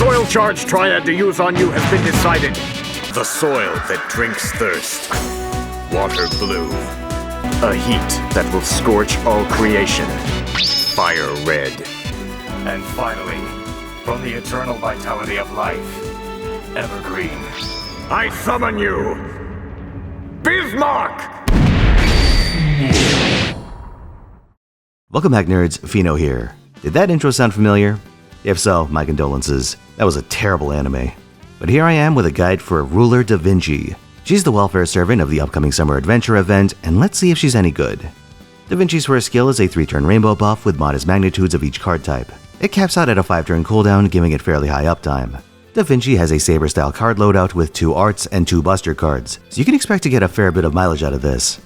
soil charge triad to use on you has been decided. The soil that drinks thirst. Water blue. A heat that will scorch all creation. Fire red. And finally, from the eternal vitality of life, evergreen. I summon you, Bismarck! Welcome back, nerds. Fino here. Did that intro sound familiar? If so, my condolences. That was a terrible anime. But here I am with a guide for Ruler Da Vinci. She's the welfare servant of the upcoming summer adventure event, and let's see if she's any good. Da Vinci's first skill is a 3-turn rainbow buff with modest magnitudes of each card type. It caps out at a 5-turn cooldown, giving it fairly high uptime. Da Vinci has a Saber-style card loadout with 2 arts and 2 buster cards, so you can expect to get a fair bit of mileage out of this.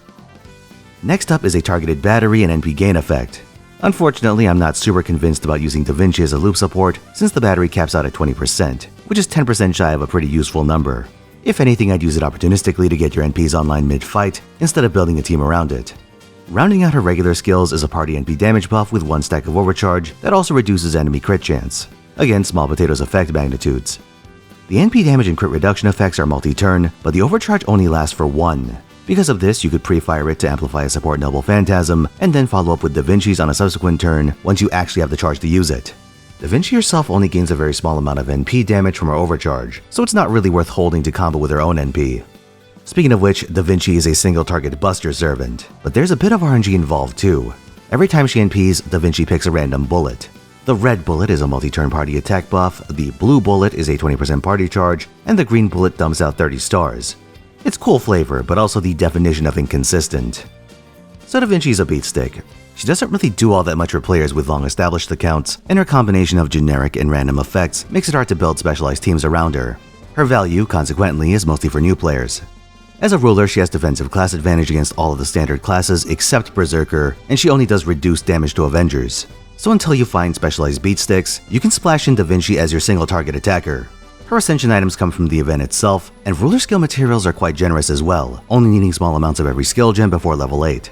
Next up is a targeted battery and NP gain effect. Unfortunately, I'm not super convinced about using Da Vinci as a loop support since the battery caps out at 20%, which is 10% shy of a pretty useful number. If anything, I'd use it opportunistically to get your NPs online mid-fight instead of building a team around it. Rounding out her regular skills is a party NP damage buff with 1 stack of overcharge that also reduces enemy crit chance. Again, small potatoes effect magnitudes. The NP damage and crit reduction effects are multi-turn, but the overcharge only lasts for 1. Because of this, you could pre-fire it to amplify a support Noble Phantasm, and then follow up with Da Vinci's on a subsequent turn once you actually have the charge to use it. Da Vinci herself only gains a very small amount of NP damage from her overcharge, so it's not really worth holding to combo with her own NP. Speaking of which, Da Vinci is a single target buster servant, but there's a bit of RNG involved too. Every time she NPs, Da Vinci picks a random bullet. The red bullet is a multi-turn party attack buff, the blue bullet is a 20% party charge, and the green bullet dumps out 30 stars. It's cool flavor, but also the definition of inconsistent. So Da Vinci's a beat stick. She doesn't really do all that much for players with long-established accounts, and her combination of generic and random effects makes it hard to build specialized teams around her. Her value, consequently, is mostly for new players. As a ruler, she has defensive class advantage against all of the standard classes except Berserker, and she only does reduced damage to Avengers. So until you find specialized beat sticks, you can splash in Da Vinci as your single target attacker. Her ascension items come from the event itself, and ruler skill materials are quite generous as well, only needing small amounts of every skill gem before level 8.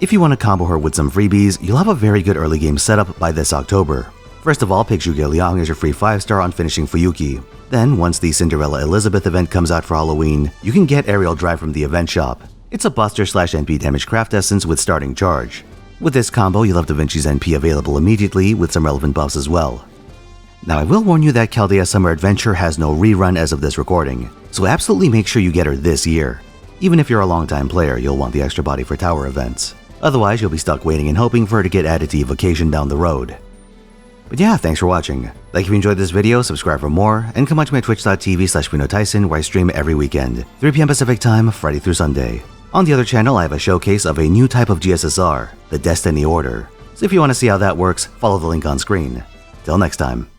If you want to combo her with some freebies, you'll have a very good early game setup by this October. First of all, pick Zhuge Liang as your free 5-star on finishing Fuyuki. Then, once the Cinderella Elizabeth event comes out for Halloween, you can get Aerial Drive from the event shop. It's a buster/NP damage craft essence with starting charge. With this combo, you'll have Da Vinci's NP available immediately with some relevant buffs as well. Now, I will warn you that Chaldea Summer Adventure has no rerun as of this recording, so absolutely make sure you get her this year. Even if you're a longtime player, you'll want the extra body for tower events. Otherwise, you'll be stuck waiting and hoping for her to get added to Evocation down the road. But yeah, thanks for watching. Like if you enjoyed this video, subscribe for more, and come watch me at twitch.tv/Finotaisen where I stream every weekend, 3 PM Pacific time, Friday through Sunday. On the other channel, I have a showcase of a new type of GSSR, the Destiny Order. So if you want to see how that works, follow the link on screen. Till next time.